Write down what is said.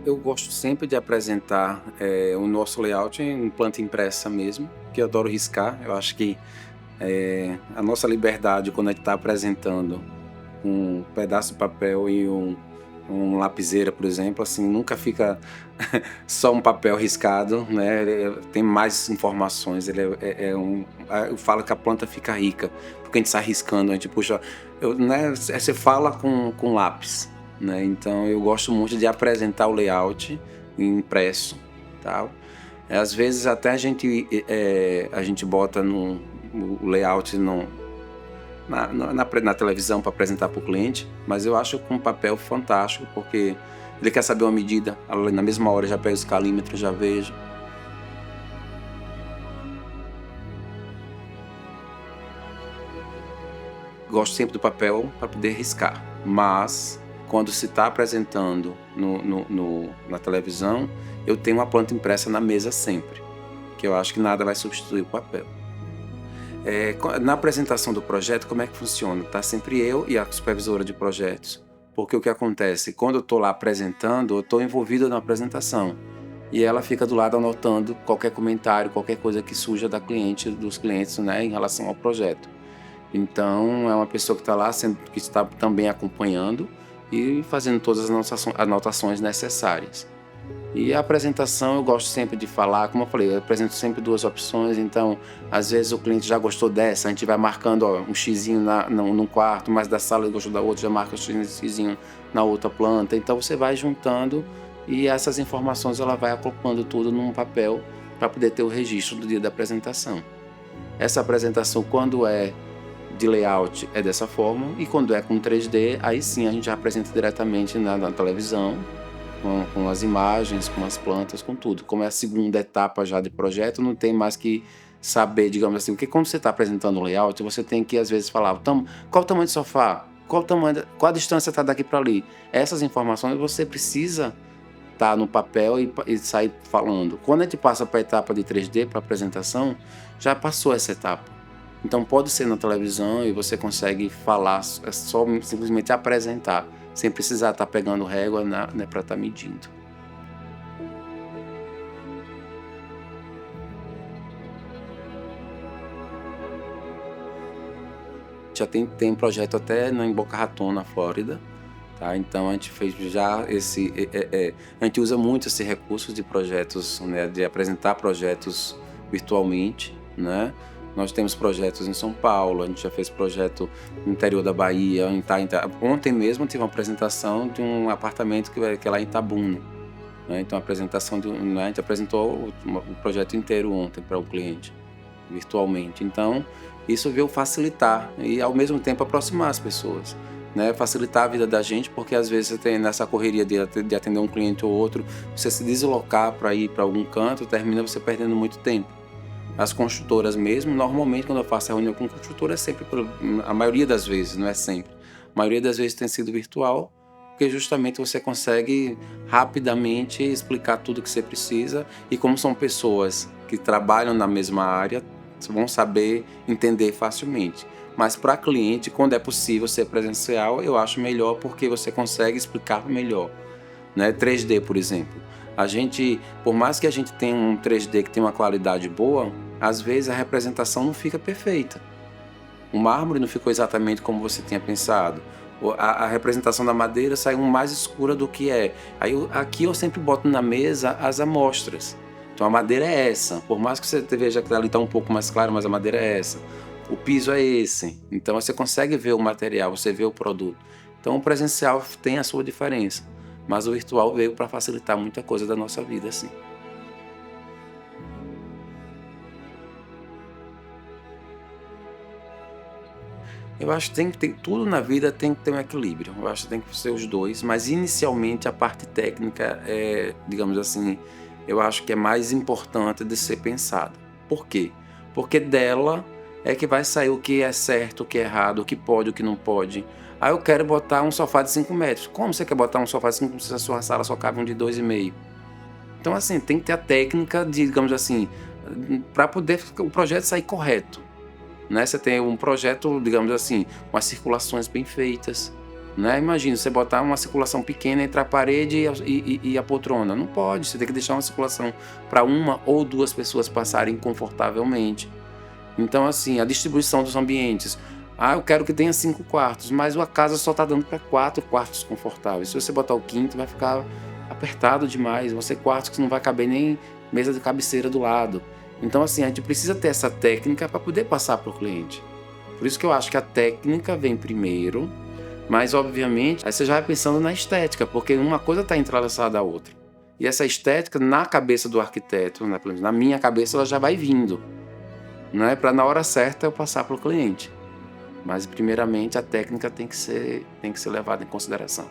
Eu gosto sempre de apresentar o nosso layout em planta impressa mesmo, que eu adoro riscar. Eu acho que a nossa liberdade quando a gente está apresentando um pedaço de papel e um lapiseira, por exemplo, assim, nunca fica só um papel riscado, né? Tem mais informações. Eu falo que a planta fica rica, porque a gente está riscando, a gente puxa. Né, você fala com lápis, né? Então eu gosto muito de apresentar o layout impresso, tal. Às vezes até a gente bota o layout na televisão para apresentar para o cliente, mas eu acho com papel fantástico, porque ele quer saber uma medida, na mesma hora já pega os calímetros, já vejo. Gosto sempre do papel para poder riscar, mas quando se está apresentando na televisão, eu tenho uma planta impressa na mesa sempre, que eu acho que nada vai substituir o papel. Na apresentação do projeto, como é que funciona? Tá sempre eu e a supervisora de projetos, porque o que acontece? Quando eu estou lá apresentando, eu estou envolvido na apresentação e ela fica do lado anotando qualquer comentário, qualquer coisa que surja dos clientes, né, em relação ao projeto. Então, é uma pessoa que está lá, que está também acompanhando e fazendo todas as anotações necessárias. E a apresentação eu gosto sempre de falar, como eu falei, eu apresento sempre duas opções, então às vezes o cliente já gostou dessa, a gente vai marcando um xizinho num quarto, mas da sala ele gostou da outra, já marca o xizinho na outra planta, então você vai juntando e essas informações ela vai acoplando tudo num papel para poder ter o registro do dia da apresentação. Essa apresentação, quando é de layout, é dessa forma, e quando é com 3D, aí sim a gente já apresenta diretamente na televisão, com as imagens, com as plantas, com tudo. Como é a segunda etapa já de projeto, não tem mais que saber, digamos assim, porque quando você está apresentando o layout, você tem que às vezes falar qual o tamanho do sofá, qual a distância está daqui para ali. Essas informações você precisa estar no papel e sair falando. Quando a gente passa para a etapa de 3D, para apresentação, já passou essa etapa. Então pode ser na televisão e você consegue falar, é só simplesmente apresentar, sem precisar estar pegando régua, né, para estar medindo. Já tem um projeto até em Boca Raton, na Flórida, tá? Então a gente fez já a gente usa muito esse recurso de projetos, né, de apresentar projetos virtualmente, né? Nós temos projetos em São Paulo, a gente já fez projeto no interior da Bahia. Ontem mesmo tive uma apresentação de um apartamento que é lá em Itabuna, né? Então a gente apresentou o projeto inteiro ontem para o cliente, virtualmente. Então isso veio facilitar e ao mesmo tempo aproximar as pessoas, né? Facilitar a vida da gente, porque às vezes você tem nessa correria de atender um cliente ou outro, você se deslocar para ir para algum canto, termina você perdendo muito tempo. As construtoras mesmo, normalmente quando eu faço a reunião com construtora é sempre, a maioria das vezes, não é sempre, a maioria das vezes tem sido virtual, porque justamente você consegue rapidamente explicar tudo que você precisa e como são pessoas que trabalham na mesma área, vão saber entender facilmente. Mas para cliente, quando é possível ser presencial, eu acho melhor porque você consegue explicar melhor, né? 3D, por exemplo. Por mais que a gente tenha um 3D que tem uma qualidade boa, às vezes a representação não fica perfeita. O mármore não ficou exatamente como você tinha pensado. A representação da madeira saiu mais escura do que é. Aqui eu sempre boto na mesa as amostras. Então a madeira é essa. Por mais que você veja que ali está um pouco mais claro, mas a madeira é essa. O piso é esse. Então você consegue ver o material, você vê o produto. Então o presencial tem a sua diferença, mas o virtual veio para facilitar muita coisa da nossa vida, assim. Eu acho que tudo na vida tem que ter um equilíbrio. Eu acho que tem que ser os dois, mas inicialmente a parte técnica digamos assim, eu acho que é mais importante de ser pensada. Por quê? Porque dela é que vai sair o que é certo, o que é errado, o que pode, o que não pode. Aí eu quero botar um sofá de 5 metros. Como você quer botar um sofá de 5 metros se a sua sala só cabe um de 2,5? Então, assim, tem que ter a técnica, digamos assim, para poder o projeto sair correto, né? Você tem um projeto, digamos assim, com as circulações bem feitas, né? Imagina você botar uma circulação pequena entre a parede e a poltrona. Não pode, você tem que deixar uma circulação para uma ou duas pessoas passarem confortavelmente. Então, assim, a distribuição dos ambientes. Ah, eu quero que tenha 5 quartos, mas a casa só está dando para 4 quartos confortáveis. Se você botar o quinto, vai ficar apertado demais. Vão ser quartos que não vai caber nem mesa de cabeceira do lado. Então, assim, a gente precisa ter essa técnica para poder passar para o cliente. Por isso que eu acho que a técnica vem primeiro, mas, obviamente, aí você já vai pensando na estética, porque uma coisa está entrelaçada à outra. E essa estética, na cabeça do arquiteto, né, pelo menos na minha cabeça, ela já vai vindo, né, para na hora certa eu passar para o cliente. Mas, primeiramente, a técnica tem que ser levada em consideração.